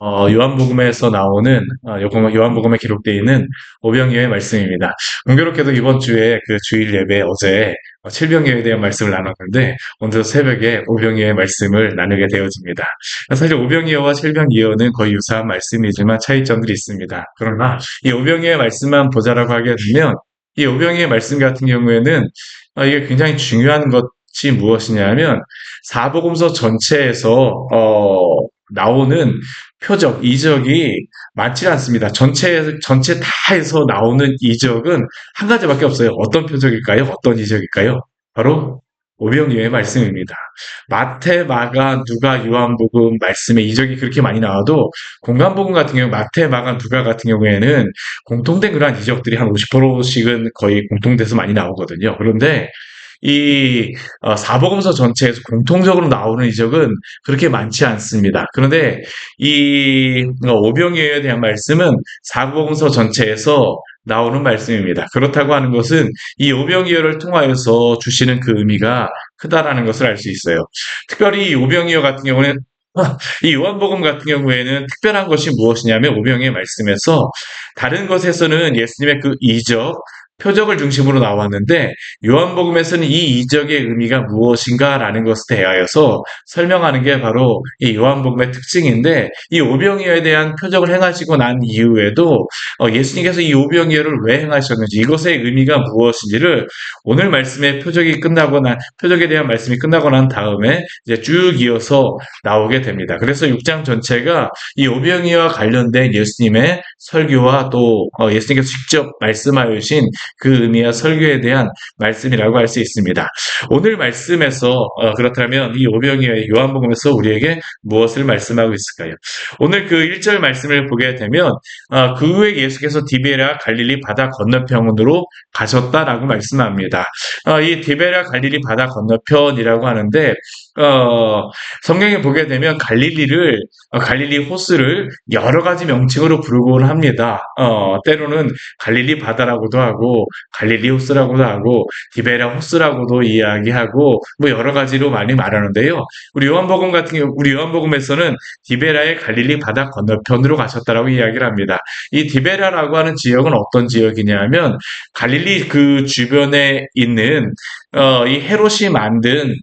요한복음에서 나오는, 요한복음에 기록되어 있는 오병이어의 말씀입니다. 공교롭게도 이번 주에 그 주일 예배 어제 칠병이어에 대한 말씀을 나눴는데, 오늘 새벽에 오병이어의 말씀을 나누게 되어집니다. 사실 오병이어와 칠병이어는 거의 유사한 말씀이지만 차이점들이 있습니다. 그러나 이 오병이어의 말씀만 보자라고 하게 되면, 이 오병이어의 말씀 같은 경우에는 이게 굉장히 중요한 것이 무엇이냐면, 사복음서 전체에서 나오는 표적, 이적이 많지 않습니다. 전체 다 해서 나오는 이적은 한 가지밖에 없어요. 어떤 표적일까요? 어떤 이적일까요? 바로 오병이어의 말씀입니다. 마태, 마가, 누가, 요한복음 말씀에 이적이 그렇게 많이 나와도 공관복음 같은 경우 마태, 마가, 누가 같은 경우에는 공통된 그러한 이적들이 한 50%씩은 거의 공통돼서 많이 나오거든요. 그런데 이 사복음서 전체에서 공통적으로 나오는 이적은 그렇게 많지 않습니다. 그런데 이 오병이어에 대한 말씀은 사복음서 전체에서 나오는 말씀입니다. 그렇다고 하는 것은 이 오병이어를 통하여서 주시는 그 의미가 크다라는 것을 알 수 있어요. 특별히 이 오병이어 같은 경우는 이 요한복음 같은 경우에는 특별한 것이 무엇이냐면 오병이어의 말씀에서 다른 것에서는 예수님의 그 이적, 표적을 중심으로 나왔는데 요한복음에서는 이 이적의 의미가 무엇인가라는 것에 대하여서 설명하는 게 바로 이 요한복음의 특징인데 이 오병이어에 대한 표적을 행하시고 난 이후에도 예수님께서 이 오병이어를 왜 행하셨는지 이것의 의미가 무엇인지를 오늘 말씀의 표적에 대한 말씀이 끝나고 난 다음에 이제 쭉 이어서 나오게 됩니다. 그래서 6장 전체가 이 오병이어와 관련된 예수님의 설교와 또 예수님께서 직접 말씀하여 주신 그 의미와 설교에 대한 말씀이라고 할 수 있습니다. 오늘 말씀에서 그렇다면 이 오병이어의 요한복음에서 우리에게 무엇을 말씀하고 있을까요? 오늘 그 1절 말씀을 보게 되면 그 후에 예수께서 디베랴 갈릴리 바다 건너편으로 가셨다라고 말씀합니다. 이 디베랴 갈릴리 바다 건너편이라고 하는데 성경에 보게 되면 갈릴리 호수를 여러 가지 명칭으로 부르곤 합니다. 때로는 갈릴리 바다라고도 하고, 갈릴리 호수라고도 하고, 디베랴 호수라고도 이야기하고, 뭐 여러 가지로 많이 말하는데요. 우리 요한복음에서는 디베랴의 갈릴리 바다 건너편으로 가셨다라고 이야기를 합니다. 이 디베랴라고 하는 지역은 어떤 지역이냐면, 갈릴리 그 주변에 있는 이 헤롯이 만든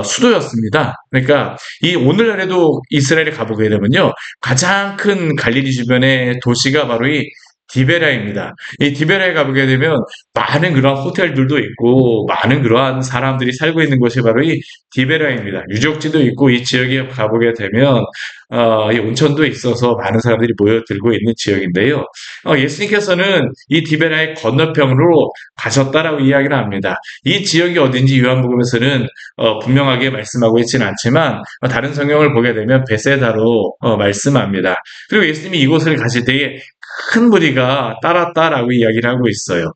수도였습니다. 그러니까 이 오늘날에도 이스라엘에 가보게 되면요, 가장 큰 갈릴리 주변의 도시가 바로 이 디베라입니다. 이 디베라에 가보게 되면 많은 그런 호텔들도 있고 많은 그러한 사람들이 살고 있는 곳이 바로 이 디베라입니다. 유적지도 있고 이 지역에 가보게 되면 이 온천도 있어서 많은 사람들이 모여들고 있는 지역인데요. 예수님께서는 이 디베라의 건너편으로 가셨다라고 이야기를 합니다. 이 지역이 어딘지 요한복음에서는 분명하게 말씀하고 있지는 않지만 다른 성경을 보게 되면 베세다로 말씀합니다. 그리고 예수님이 이곳을 가실 때에 큰 무리가 따랐다라고 이야기를 하고 있어요.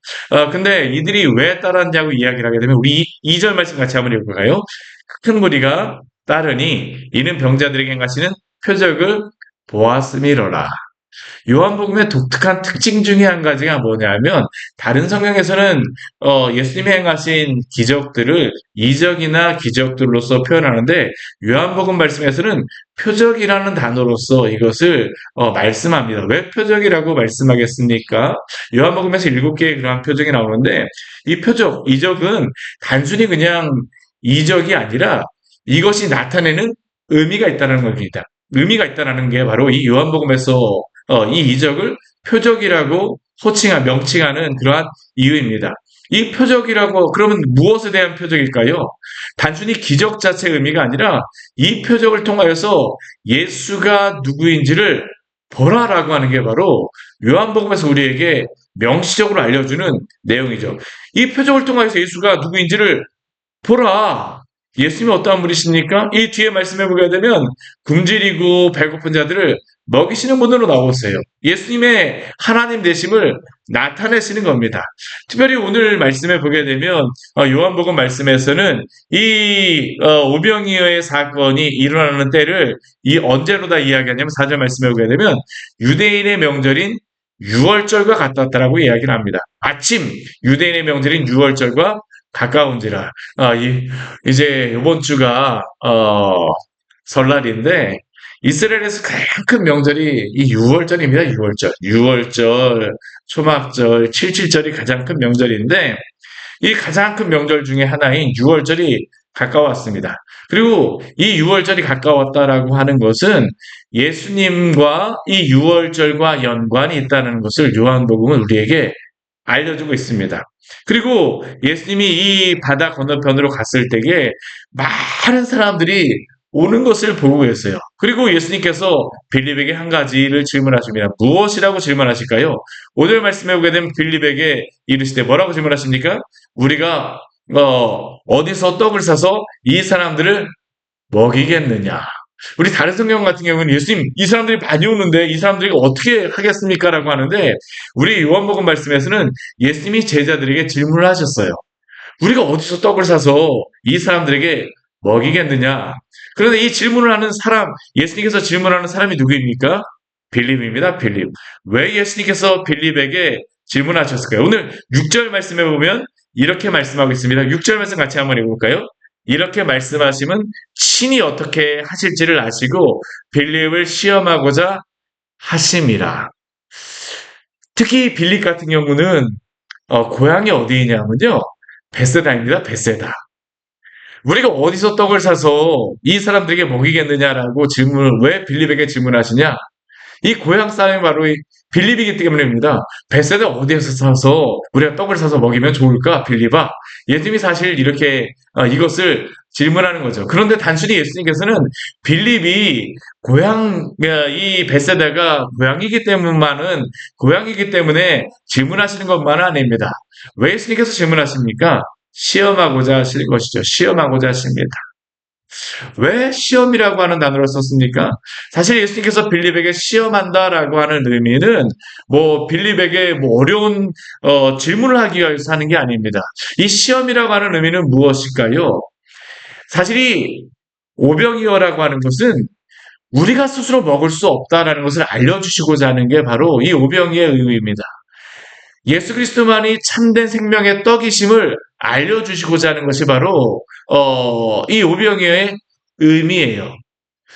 근데 이들이 왜 따랐냐고 이야기를 하게 되면 우리 2절 말씀 같이 한번 읽어볼까요? 큰 무리가 따르니 이는 병자들에게 행하시는 표적을 보았음이로라. 요한복음의 독특한 특징 중에 한 가지가 뭐냐면 다른 성경에서는 예수님이 행하신 기적들을 이적이나 기적들로서 표현하는데 요한복음 말씀에서는 표적이라는 단어로서 이것을 말씀합니다. 왜 표적이라고 말씀하겠습니까? 요한복음에서 7개의 그러한 표적이 나오는데 이 표적, 이적은 단순히 그냥 이적이 아니라 이것이 나타내는 의미가 있다는 겁니다. 의미가 있다는 게 바로 이 요한복음에서 이 이적을 표적이라고 명칭하는 그러한 이유입니다. 이 표적이라고 그러면 무엇에 대한 표적일까요? 단순히 기적 자체의 의미가 아니라 이 표적을 통하여서 예수가 누구인지를 보라라고 하는 게 바로 요한복음에서 우리에게 명시적으로 알려주는 내용이죠. 이 표적을 통하여서 예수가 누구인지를 보라. 예수님이 어떠한 분이십니까? 이 뒤에 말씀해 보게 되면 굶주리고 배고픈 자들을 먹이시는 분으로 나오세요. 예수님의 하나님 되심을 나타내시는 겁니다. 특별히 오늘 말씀해 보게 되면 요한복음 말씀에서는 이 오병이어의 사건이 일어나는 때를 이 언제로다 이야기하냐면 4절 말씀해 보게 되면 유대인의 명절인 유월절과 같았다라고 이야기를 합니다. 마침 유대인의 명절인 유월절과 가까운지라. 이제 이번 주가 설날인데 이스라엘에서 가장 큰 명절이 이 6월절입니다. 6월절. 6월절, 초막절, 칠칠절이 가장 큰 명절인데 이 가장 큰 명절 중에 하나인 6월절이 가까웠습니다. 그리고 이 6월절이 가까웠다라고 하는 것은 예수님과 이 6월절과 연관이 있다는 것을 요한복음은 우리에게 알려주고 있습니다. 그리고 예수님이 이 바다 건너편으로 갔을 때에 많은 사람들이 오는 것을 보고 계세요. 그리고 예수님께서 빌립에게 한 가지를 질문하십니다. 무엇이라고 질문하실까요? 오늘 말씀해 보게 되면 빌립에게 이르시되 뭐라고 질문하십니까? 우리가 어디서 떡을 사서 이 사람들을 먹이겠느냐? 우리 다른 성경 같은 경우는 예수님 이 사람들이 많이 오는데 이 사람들이 어떻게 하겠습니까? 라고 하는데 우리 요한복음 말씀에서는 예수님이 제자들에게 질문을 하셨어요. 우리가 어디서 떡을 사서 이 사람들에게 먹이겠느냐? 그런데 이 질문을 하는 사람, 예수님께서 질문하는 사람이 누구입니까? 빌립입니다. 빌립. 왜 예수님께서 빌립에게 질문하셨을까요? 오늘 6절 말씀해 보면 이렇게 말씀하고 있습니다. 6절 말씀 같이 한번 읽어볼까요? 이렇게 말씀하시면 친히 어떻게 하실지를 아시고 빌립을 시험하고자 하심이라. 특히 빌립 같은 경우는 고향이 어디냐면요. 베세다입니다. 베세다. 우리가 어디서 떡을 사서 이 사람들에게 먹이겠느냐라고 질문을 왜 빌립에게 질문하시냐? 이 고향 사람이 바로 이 빌립이기 때문입니다. 베세다 어디에서 사서 우리가 떡을 사서 먹이면 좋을까? 빌립아. 예수님이 사실 이렇게 이것을 질문하는 거죠. 그런데 단순히 예수님께서는 빌립이 이 베세다가 고향이기 때문에 질문하시는 것만은 아닙니다. 왜 예수님께서 질문하십니까? 시험하고자 하실 것이죠. 시험하고자 하십니다. 왜 시험이라고 하는 단어를 썼습니까? 사실 예수님께서 빌립에게 시험한다라고 하는 의미는 빌립에게 어려운 질문을 하기 위해서 하는 게 아닙니다. 이 시험이라고 하는 의미는 무엇일까요? 사실 이 오병이어라고 하는 것은 우리가 스스로 먹을 수 없다라는 것을 알려주시고자 하는 게 바로 이 오병이의 의미입니다. 예수 그리스도만이 참된 생명의 떡이심을 알려주시고자 하는 것이 바로 이 오병이어의 의미예요.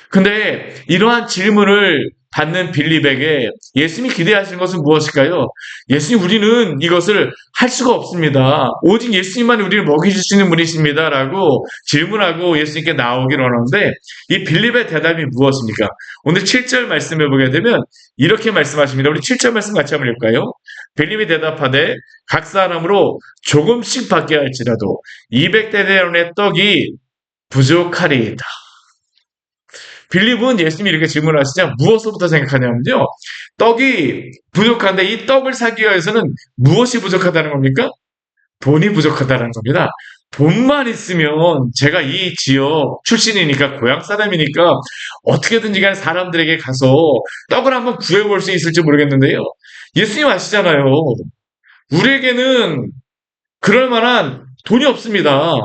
근데 이러한 질문을 받는 빌립에게 예수님이 기대하시는 것은 무엇일까요? 예수님 우리는 이것을 할 수가 없습니다. 오직 예수님만이 우리를 먹이주시는 분이십니다. 라고 질문하고 예수님께 나오기를 원하는데 이 빌립의 대답이 무엇입니까? 오늘 7절 말씀해 보게 되면 이렇게 말씀하십니다. 우리 7절 말씀 같이 한번 읽을까요? 빌립이 대답하되 각 사람으로 조금씩 받게 할지라도 200데나리온의 떡이 부족하리이다. 빌립은 예수님이 이렇게 질문하시자 무엇부터 생각하냐면요. 떡이 부족한데 이 떡을 사기 위해서는 무엇이 부족하다는 겁니까? 돈이 부족하다는 겁니다. 돈만 있으면 제가 이 지역 출신이니까 고향 사람이니까 어떻게든지 간에 사람들에게 가서 떡을 한번 구해볼 수 있을지 모르겠는데요. 예수님 아시잖아요. 우리에게는 그럴 만한 돈이 없습니다.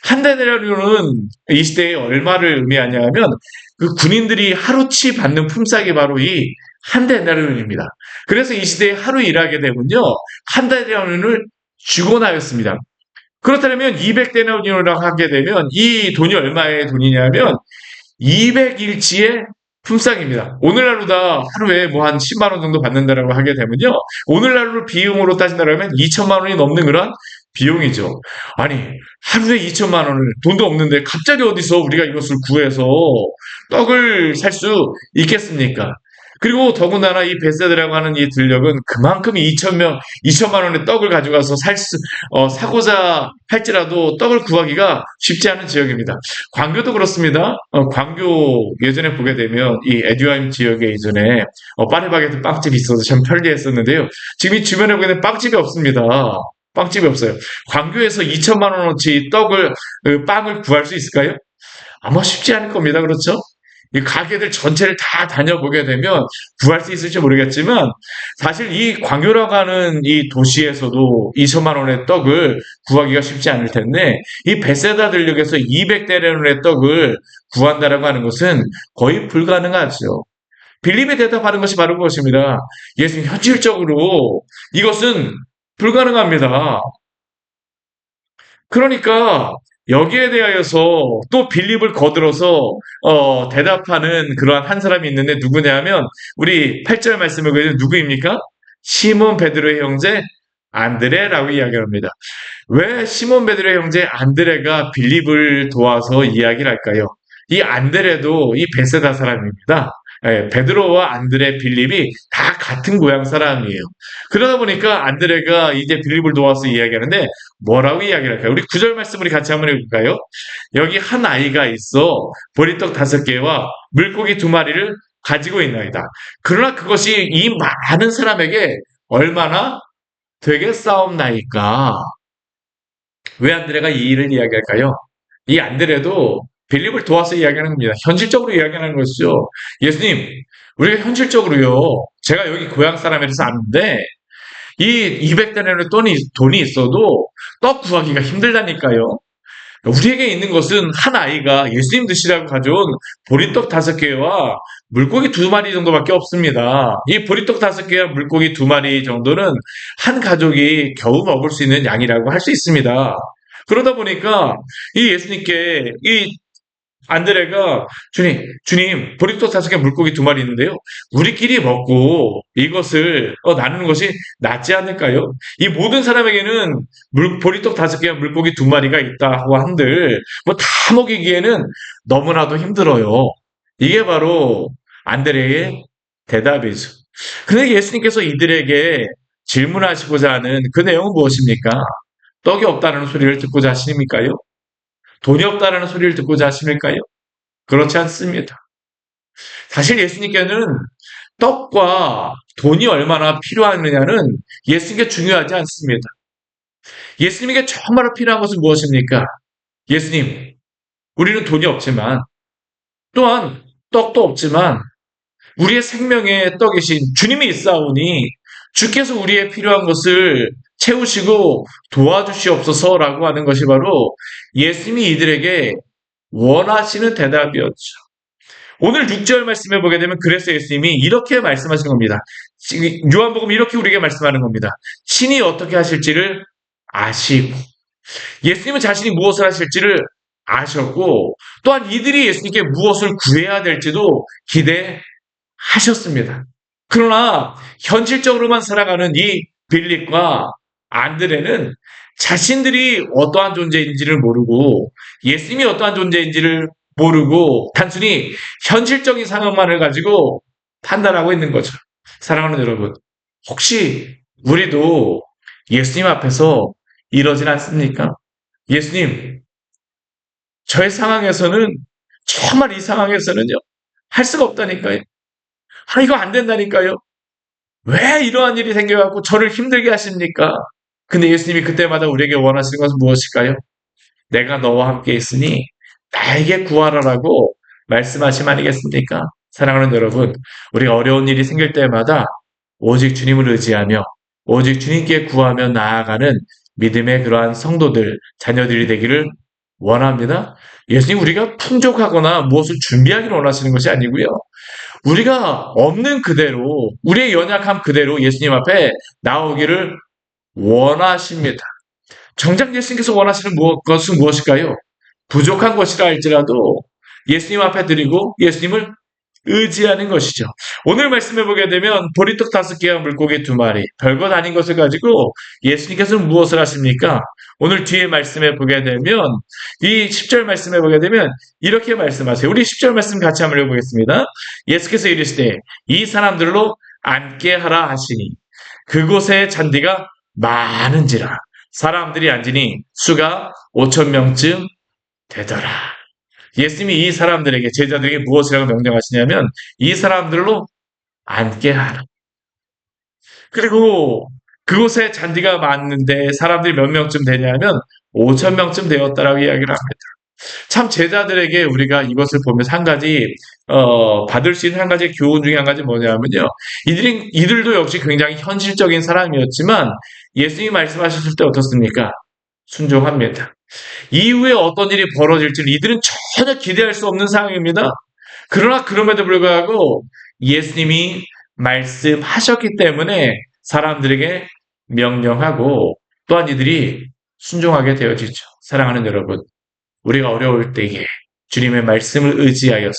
한 데나리온은 이 시대에 얼마를 의미하냐면 그 군인들이 하루치 받는 품삯이 바로 이 한 데나리온입니다. 그래서 이 시대에 하루 일하게 되면요. 한 데나리온을 주곤 하였습니다. 그렇다면 200데나리온이라고 하게 되면 이 돈이 얼마의 돈이냐면 200일치의 품삯입니다. 오늘날로 하루에 한 10만 원 정도 받는다라고 하게 되면요. 오늘날로 비용으로 따진다면 2천만 원이 넘는 그런 비용이죠. 아니, 하루에 2천만 원을 돈도 없는데 갑자기 어디서 우리가 이것을 구해서 떡을 살 수 있겠습니까? 그리고 더군다나 이 베세다라고 하는 이 들녘은 그만큼 2천만 원의 떡을 가져가서 사고자 할지라도 떡을 구하기가 쉽지 않은 지역입니다. 광교도 그렇습니다. 광교 예전에 보게 되면 이 에듀아임 지역에 예전에 파리바게뜨 빵집이 있어서 참 편리했었는데요. 지금 이 주변에 보게 되면 빵집이 없습니다. 빵집이 없어요. 광교에서 2천만 원어치 빵을 구할 수 있을까요? 아마 쉽지 않을 겁니다. 그렇죠? 이 가게들 전체를 다 다녀보게 되면 구할 수 있을지 모르겠지만 사실 이 광교라고 하는 이 도시에서도 2천만 원의 떡을 구하기가 쉽지 않을 텐데 이 베세다 들녘에서 200데나리온의 떡을 구한다라고 하는 것은 거의 불가능하죠. 빌립이 대답하는 것이 바로 그것입니다. 예수님 현실적으로 이것은 불가능합니다. 그러니까 여기에 대하여서 또 빌립을 거들어서 대답하는 그러한 한 사람이 있는데 누구냐면 우리 8절 말씀을 보면 누구입니까? 시몬 베드로의 형제 안드레라고 이야기합니다. 왜 시몬 베드로의 형제 안드레가 빌립을 도와서 이야기를 할까요? 이 안드레도 이 베세다 사람입니다. 예, 베드로와 안드레, 빌립이 다 같은 고향 사람이에요. 그러다 보니까 안드레가 이제 빌립을 도와서 이야기하는데 뭐라고 이야기를 할까요? 우리 9절 말씀을 같이 한번 해볼까요? 여기 한 아이가 있어 보리떡 5개와 물고기 2마리를 가지고 있나이다. 그러나 그것이 이 많은 사람에게 얼마나 되겠사옵나이까? 왜 안드레가 이 일을 이야기할까요? 이 안드레도 빌립을 도와서 이야기하는 겁니다. 현실적으로 이야기하는 것이죠. 예수님, 우리가 현실적으로요, 제가 여기 고향 사람이라서 아는데, 이 200데나리온 돈이 있어도 떡 구하기가 힘들다니까요. 우리에게 있는 것은 한 아이가 예수님 드시라고 가져온 보리떡 5개와 물고기 2마리 정도밖에 없습니다. 이 보리떡 5개와 물고기 2마리 정도는 한 가족이 겨우 먹을 수 있는 양이라고 할 수 있습니다. 그러다 보니까 이 예수님께 이 안드레가 주님, 보리떡 5개 물고기 2마리 있는데요. 우리끼리 먹고 이것을 나누는 것이 낫지 않을까요? 이 모든 사람에게는 보리떡 5개와 물고기 2마리가 있다고 한들 뭐 다 먹이기에는 너무나도 힘들어요. 이게 바로 안드레의 대답이죠. 근데 예수님께서 이들에게 질문하시고자 하는 그 내용은 무엇입니까? 떡이 없다는 소리를 듣고자 하십니까요? 돈이 없다는 소리를 듣고자 하십니까요? 그렇지 않습니다. 사실 예수님께는 떡과 돈이 얼마나 필요하느냐는 예수님께 중요하지 않습니다. 예수님에게 정말로 필요한 것은 무엇입니까? 예수님, 우리는 돈이 없지만 또한 떡도 없지만 우리의 생명의 떡이신 주님이 있사오니 주께서 우리의 필요한 것을 채우시고 도와주시옵소서라고 하는 것이 바로 예수님이 이들에게 원하시는 대답이었죠. 오늘 6절 말씀해 보게 되면 그래서 예수님이 이렇게 말씀하시는 겁니다. 요한복음 이렇게 우리에게 말씀하는 겁니다. 신이 어떻게 하실지를 아시고 예수님은 자신이 무엇을 하실지를 아셨고 또한 이들이 예수님께 무엇을 구해야 될지도 기대하셨습니다. 그러나 현실적으로만 살아가는 이 빌립과 안드레는 자신들이 어떠한 존재인지를 모르고 예수님이 어떠한 존재인지를 모르고 단순히 현실적인 상황만을 가지고 판단하고 있는 거죠. 사랑하는 여러분, 혹시 우리도 예수님 앞에서 이러진 않습니까? 예수님, 저의 상황에서는 정말 이 상황에서는요 할 수가 없다니까요. 이거 안 된다니까요. 왜 이러한 일이 생겨갖고 저를 힘들게 하십니까? 근데 예수님이 그때마다 우리에게 원하시는 것은 무엇일까요? 내가 너와 함께 있으니 나에게 구하라라고 말씀하심 아니겠습니까? 사랑하는 여러분, 우리가 어려운 일이 생길 때마다 오직 주님을 의지하며 오직 주님께 구하며 나아가는 믿음의 그러한 성도들, 자녀들이 되기를 원합니다. 예수님 우리가 풍족하거나 무엇을 준비하기를 원하시는 것이 아니고요. 우리가 없는 그대로, 우리의 연약함 그대로 예수님 앞에 나오기를 원하십니다. 정작 예수님께서 원하시는 것은 무엇일까요? 부족한 것이라 할지라도 예수님 앞에 드리고 예수님을 의지하는 것이죠. 오늘 말씀해 보게 되면 보리떡 5개와 물고기 2마리, 별것 아닌 것을 가지고 예수님께서는 무엇을 하십니까? 오늘 뒤에 말씀해 보게 되면 이 10절 말씀해 보게 되면 이렇게 말씀하세요. 우리 10절 말씀 같이 한번 읽어보겠습니다. 예수께서 이르시되 이 사람들로 앉게 하라 하시니 그곳에 잔디가 많은지라 사람들이 앉으니 수가 5,000명쯤 되더라. 예수님이 이 사람들에게 제자들에게 무엇이라고 명령하시냐면 이 사람들로 앉게 하라. 그리고 그곳에 잔디가 많은데 사람들이 몇 명쯤 되냐면 5,000명쯤 되었다라고 이야기를 합니다. 참 제자들에게 우리가 이것을 보면서 한 가지 받을 수 있는 한 가지 교훈 중에 한 가지 뭐냐면요. 이들도 역시 굉장히 현실적인 사람이었지만 예수님이 말씀하셨을 때 어떻습니까? 순종합니다. 이후에 어떤 일이 벌어질지는 이들은 전혀 기대할 수 없는 상황입니다. 그러나 그럼에도 불구하고 예수님이 말씀하셨기 때문에 사람들에게 명령하고 또한 이들이 순종하게 되어지죠. 사랑하는 여러분, 우리가 어려울 때에 주님의 말씀을 의지하여서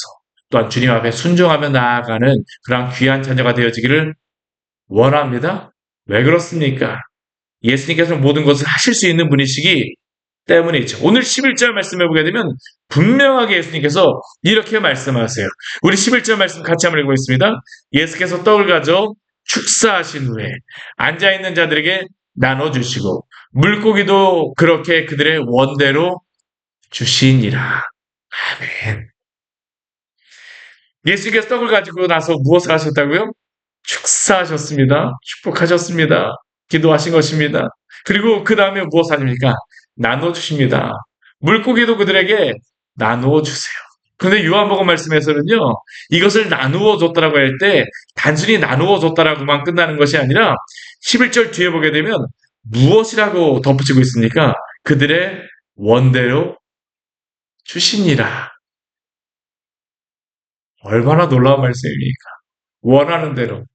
또한 주님 앞에 순종하며 나아가는 그러한 귀한 자녀가 되어지기를 원합니다. 왜 그렇습니까? 예수님께서는 모든 것을 하실 수 있는 분이시기 때문이죠. 오늘 11절 말씀해 보게 되면 분명하게 예수님께서 이렇게 말씀하세요. 우리 11절 말씀 같이 한번 읽어보겠습니다. 예수께서 떡을 가져 축사하신 후에 앉아있는 자들에게 나눠주시고 물고기도 그렇게 그들의 원대로 주시니라. 아멘. 예수께서 떡을 가지고 나서 무엇을 하셨다고요? 축사하셨습니다. 축복하셨습니다. 기도하신 것입니다. 그리고 그 다음에 무엇 하십니까? 나눠주십니다. 물고기도 그들에게 나누어 주세요. 근데 요한복음 말씀에서는요, 이것을 나누어 줬다라고 할 때 단순히 나누어 줬다라고만 끝나는 것이 아니라 11절 뒤에 보게 되면 무엇이라고 덧붙이고 있습니까? 그들의 원대로 주시니라. 얼마나 놀라운 말씀입니까? 원하는 대로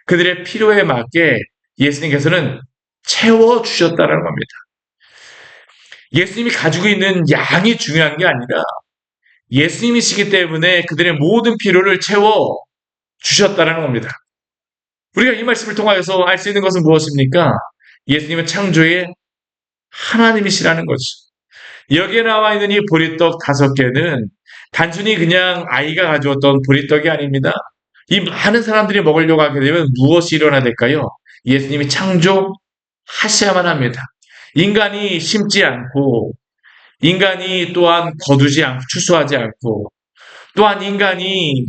그들의 필요에 맞게 예수님께서는 채워주셨다는 겁니다. 예수님이 가지고 있는 양이 중요한 게 아니라 예수님이시기 때문에 그들의 모든 필요를 채워주셨다는 겁니다. 우리가 이 말씀을 통하여서 알 수 있는 것은 무엇입니까? 예수님은 창조의 하나님이시라는 거죠. 여기에 나와 있는 이 보리떡 5개는 단순히 그냥 아이가 가져왔던 보리떡이 아닙니다. 이 많은 사람들이 먹으려고 하게 되면 무엇이 일어나야 될까요? 예수님이 창조하셔야만 합니다. 인간이 심지 않고, 인간이 또한 거두지 않고, 추수하지 않고, 또한 인간이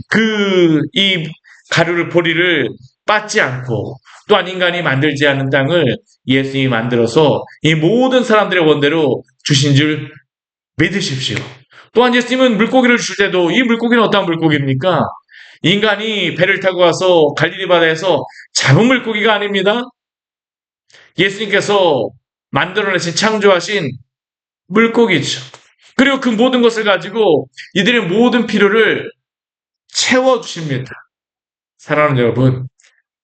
이 가루를, 보리를 빻지 않고, 또한 인간이 만들지 않은 땅을 예수님이 만들어서 이 모든 사람들의 원대로 주신 줄 믿으십시오. 또한 예수님은 물고기를 줄 때도 이 물고기는 어떤 물고기입니까? 인간이 배를 타고 와서 갈릴리 바다에서 잡은 물고기가 아닙니다. 예수님께서 만들어내신 창조하신 물고기죠. 그리고 그 모든 것을 가지고 이들의 모든 필요를 채워주십니다. 사랑하는 여러분,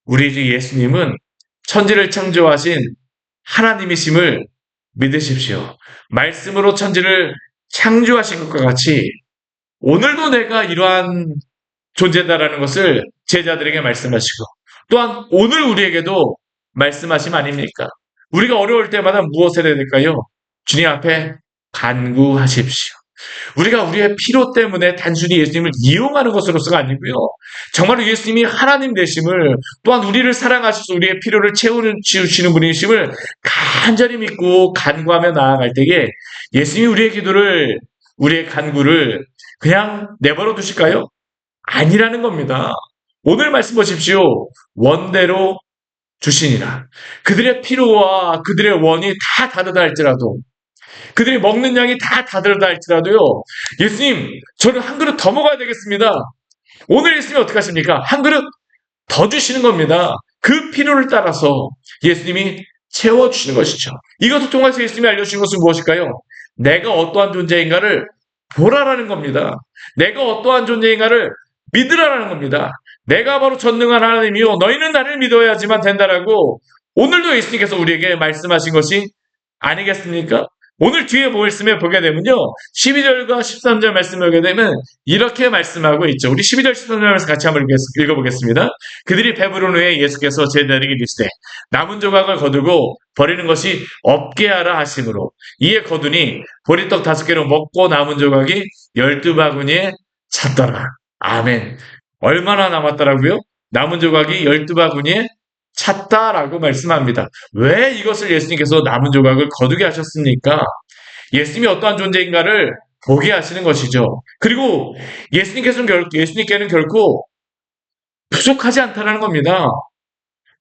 우리 주 예수님은 천지를 창조하신 하나님이심을 믿으십시오. 말씀으로 천지를 창조하신 것과 같이 오늘도 내가 이러한 존재다라는 것을 제자들에게 말씀하시고 또한 오늘 우리에게도 말씀하심 아닙니까? 우리가 어려울 때마다 무엇을 해야 될까요? 주님 앞에 간구하십시오. 우리가 우리의 필요 때문에 단순히 예수님을 이용하는 것으로서가 아니고요. 정말로 예수님이 하나님 되심을 또한 우리를 사랑하셔서 우리의 필요를 채우시는 분이심을 간절히 믿고 간구하며 나아갈 때에 예수님이 우리의 기도를 우리의 간구를 그냥 내버려 두실까요? 아니라는 겁니다. 오늘 말씀 보십시오. 원대로 주시니라. 그들의 필요와 그들의 원이 다 다르다 할지라도 그들이 먹는 양이 다 다르다 할지라도요. 예수님, 저는 한 그릇 더 먹어야 되겠습니다. 오늘 예수님이 어떻게 하십니까? 한 그릇 더 주시는 겁니다. 그 필요를 따라서 예수님이 채워주시는 것이죠. 이것을 통해서 예수님이 알려주신 것은 무엇일까요? 내가 어떠한 존재인가를 보라라는 겁니다. 내가 어떠한 존재인가를 믿으라라는 겁니다. 내가 바로 전능한 하나님이요. 너희는 나를 믿어야지만 된다라고 오늘도 예수님께서 우리에게 말씀하신 것이 아니겠습니까? 오늘 뒤에 말씀에 보게 되면요. 12절과 13절 말씀을 보게 되면 이렇게 말씀하고 있죠. 우리 12절, 13절 말씀 같이 한번 읽어보겠습니다. 그들이 배부른 후에 예수께서 제자들에게 이르시되 남은 조각을 거두고 버리는 것이 없게 하라 하심으로 이에 거두니 보리떡 5개로 먹고 남은 조각이 12바구니에 찼더라. 아멘. 얼마나 남았더라고요? 남은 조각이 12바구니에 찼다라고 말씀합니다. 왜 이것을 예수님께서 남은 조각을 거두게 하셨습니까? 예수님이 어떠한 존재인가를 보게 하시는 것이죠. 그리고 예수님께는 결코 부족하지 않다는 겁니다.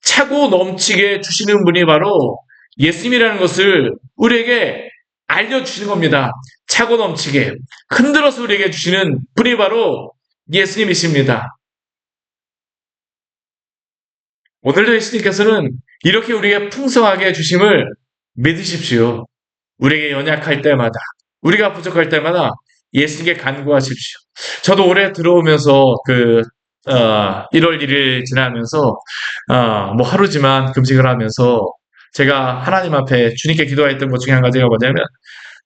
차고 넘치게 주시는 분이 바로 예수님이라는 것을 우리에게 알려주시는 겁니다. 차고 넘치게 흔들어서 우리에게 주시는 분이 바로 예수님이십니다. 오늘도 예수님께서는 이렇게 우리에게 풍성하게 주심을 믿으십시오. 우리에게 연약할 때마다, 우리가 부족할 때마다 예수님께 간구하십시오. 저도 올해 들어오면서 1월 1일 지나면서 뭐 하루지만 금식을 하면서 제가 하나님 앞에 주님께 기도했던 것 중에 한 가지가 뭐냐면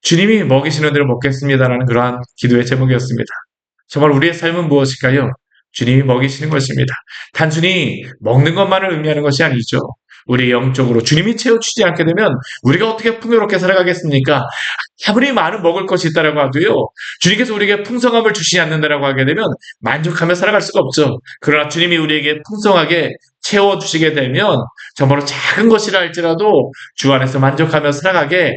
주님이 먹이시는 대로 먹겠습니다라는 그러한 기도의 제목이었습니다. 정말 우리의 삶은 무엇일까요? 주님이 먹이시는 것입니다. 단순히 먹는 것만을 의미하는 것이 아니죠. 우리 영적으로 주님이 채워주지 않게 되면 우리가 어떻게 풍요롭게 살아가겠습니까? 아무리 많은 먹을 것이 있다라고 하도요. 주님께서 우리에게 풍성함을 주시지 않는다라고 하게 되면 만족하며 살아갈 수가 없죠. 그러나 주님이 우리에게 풍성하게 채워주시게 되면 정말로 작은 것이라 할지라도 주 안에서 만족하며 살아가게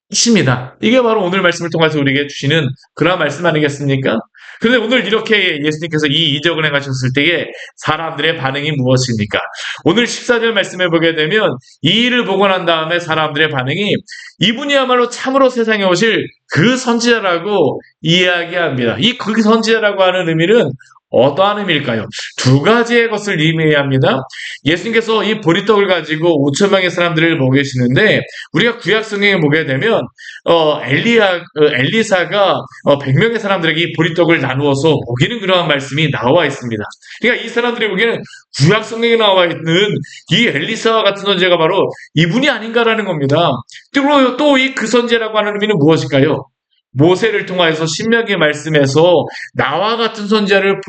하십니다. 이게 바로 오늘 말씀을 통해서 우리에게 주시는 그러한 말씀 아니겠습니까? 그런데 오늘 이렇게 예수님께서 이 이적을 행하셨을 때에 사람들의 반응이 무엇입니까? 오늘 14절 말씀해 보게 되면 이 일을 보고 난 다음에 사람들의 반응이 이분이야말로 참으로 세상에 오실 그 선지자라고 이야기합니다. 이 그 선지자라고 하는 의미는 어떠한 의미일까요? 두 가지의 것을 의미해야 합니다. 예수님께서 이 보리떡을 가지고 5천 명의 사람들을 먹이시는데 우리가 구약 성경에 보게 되면 엘리사가 100명의 사람들에게 이 보리떡을 나누어서 먹이는 그러한 말씀이 나와 있습니다. 그러니까 이 사람들이 보기에는 구약 성경에 나와 있는 이 엘리사와 같은 선지자가 바로 이분이 아닌가라는 겁니다. 그리고 또 이 그 선지자라고 하는 의미는 무엇일까요? 모세를 통하여서 신명기 말씀에서 나와 같은 선지자를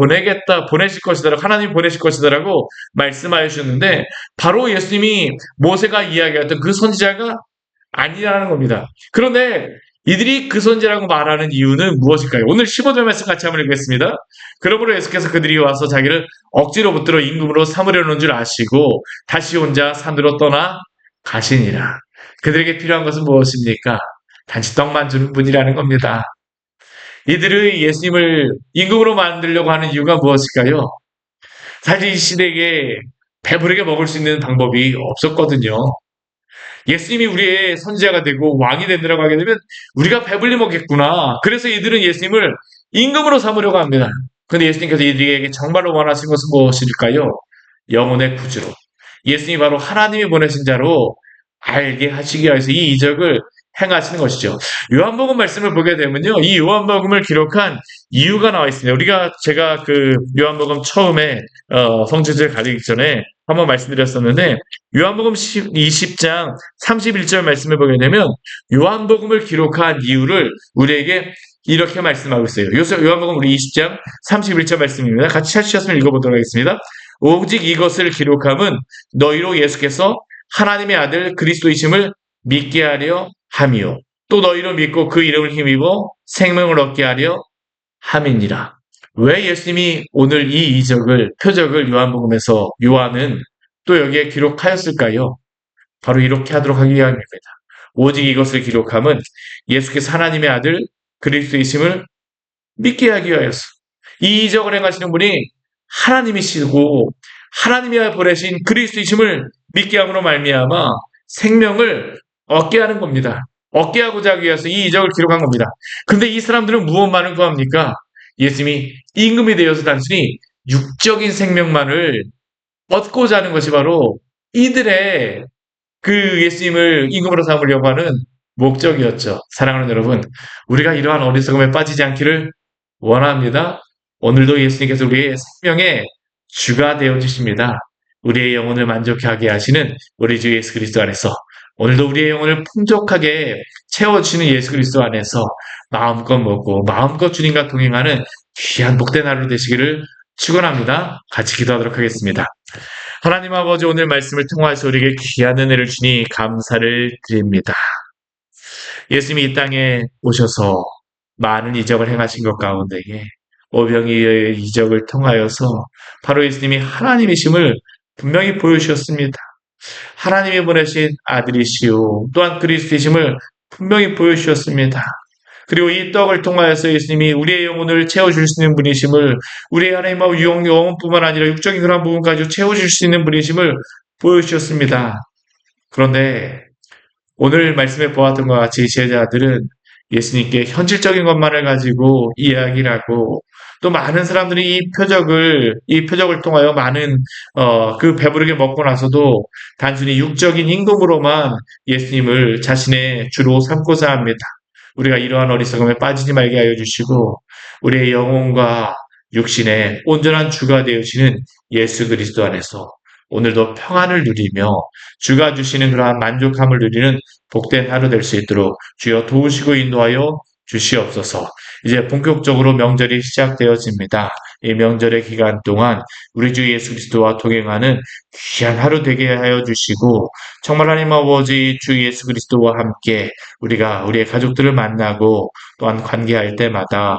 보내실 것이다라고 하나님이 보내실 것이다라고 말씀하여 주셨는데 바로 예수님이 모세가 이야기했던 그 선지자가 아니라는 겁니다. 그런데 이들이 그 선지자라고 말하는 이유는 무엇일까요? 오늘 15절 말씀 같이 한번 읽겠습니다. 그러므로 예수께서 그들이 와서 자기를 억지로 붙들어 임금으로 삼으려는 줄 아시고 다시 혼자 산으로 떠나 가시니라. 그들에게 필요한 것은 무엇입니까? 단지 떡만 주는 분이라는 겁니다. 이들의 예수님을 임금으로 만들려고 하는 이유가 무엇일까요? 사실 이 시대에 배부르게 먹을 수 있는 방법이 없었거든요. 예수님이 우리의 선지자가 되고 왕이 된다고 하게 되면 우리가 배불리 먹겠구나. 그래서 이들은 예수님을 임금으로 삼으려고 합니다. 그런데 예수님께서 이들에게 정말로 원하신 것은 무엇일까요? 영혼의 구주로. 예수님이 바로 하나님이 보내신 자로 알게 하시기 위해서 이 이적을 행하시는 것이죠. 요한복음 말씀을 보게 되면요. 이 요한복음을 기록한 이유가 나와 있습니다. 제가 그 요한복음 처음에 성지를 가리기 전에 한번 말씀드렸었는데 요한복음 20장 31절 말씀을 보게 되면 요한복음을 기록한 이유를 우리에게 이렇게 말씀하고 있어요. 요한복음 우리 20장 31절 말씀입니다. 같이 찾으셨으면 읽어보도록 하겠습니다. 오직 이것을 기록함은 너희로 예수께서 하나님의 아들 그리스도이심을 믿게 하려 함이요. 또 너희로 믿고 그 이름을 힘입어 생명을 얻게 하려 함이니라. 왜 예수님이 오늘 이 표적을 요한복음에서 요한은 또 여기에 기록하였을까요? 바로 이렇게 하도록 하기 위함입니다. 오직 이것을 기록함은 예수께서 하나님의 아들 그리스도이심을 믿게 하기 위하여서 이 이적을 행하시는 분이 하나님이시고 하나님이 보내신 그리스도이심을 믿게 함으로 말미암아 생명을 얻게 하는 겁니다. 얻게 하고자 하기 위해서 이 이적을 기록한 겁니다. 근데 이 사람들은 무엇만을 구합니까? 예수님이 임금이 되어서 단순히 육적인 생명만을 얻고자 하는 것이 바로 이들의 그 예수님을 임금으로 삼으려고 하는 목적이었죠. 사랑하는 여러분, 우리가 이러한 어리석음에 빠지지 않기를 원합니다. 오늘도 예수님께서 우리의 생명의 주가 되어주십니다. 우리의 영혼을 만족하게 하시는 우리 주 예수 그리스도 안에서 오늘도 우리의 영혼을 풍족하게 채워주시는 예수 그리스도 안에서 마음껏 먹고 마음껏 주님과 동행하는 귀한 복된 하루 되시기를 축원합니다. 같이 기도하도록 하겠습니다. 하나님 아버지 오늘 말씀을 통하여서 우리에게 귀한 은혜를 주니 감사를 드립니다. 예수님이 이 땅에 오셔서 많은 이적을 행하신 것 가운데에 오병이어의 이적을 통하여서 바로 예수님이 하나님이심을 분명히 보여주셨습니다. 하나님이 보내신 아들이시오 또한 그리스도이심을 분명히 보여주셨습니다. 그리고 이 떡을 통하여서 예수님이 우리의 영혼을 채워줄 수 있는 분이심을 우리의 하나님과 영혼뿐만 아니라 육적인 그런 부분까지 채워줄 수 있는 분이심을 보여주셨습니다. 그런데 오늘 말씀에 보았던 것 같이 제자들은 예수님께 현실적인 것만을 가지고 이야기를 하고 또 많은 사람들이 이 표적을 통하여 많은 그 배부르게 먹고 나서도 단순히 육적인 임금으로만 예수님을 자신의 주로 삼고자 합니다. 우리가 이러한 어리석음에 빠지지 말게 하여 주시고 우리의 영혼과 육신의 온전한 주가 되어주시는 예수 그리스도 안에서 오늘도 평안을 누리며 주가 주시는 그러한 만족함을 누리는 복된 하루 될 수 있도록 주여 도우시고 인도하여 주시옵소서. 이제 본격적으로 명절이 시작되어집니다. 이 명절의 기간 동안 우리 주 예수 그리스도와 동행하는 귀한 하루 되게 하여 주시고 정말 하나님 아버지 주 예수 그리스도와 함께 우리가 우리의 가족들을 만나고 또한 관계할 때마다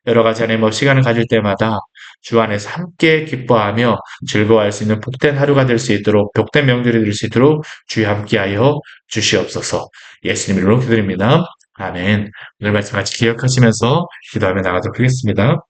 여러 가지 안에 시간을 가질 때마다 주 안에서 함께 기뻐하며 즐거워할 수 있는 복된 하루가 될 수 있도록 복된 명절이 될 수 있도록 주여 함께하여 주시옵소서. 예수님 이름으로 기도드립니다. 아멘. 오늘 말씀 같이 기억하시면서 기도하며 나가도록 하겠습니다.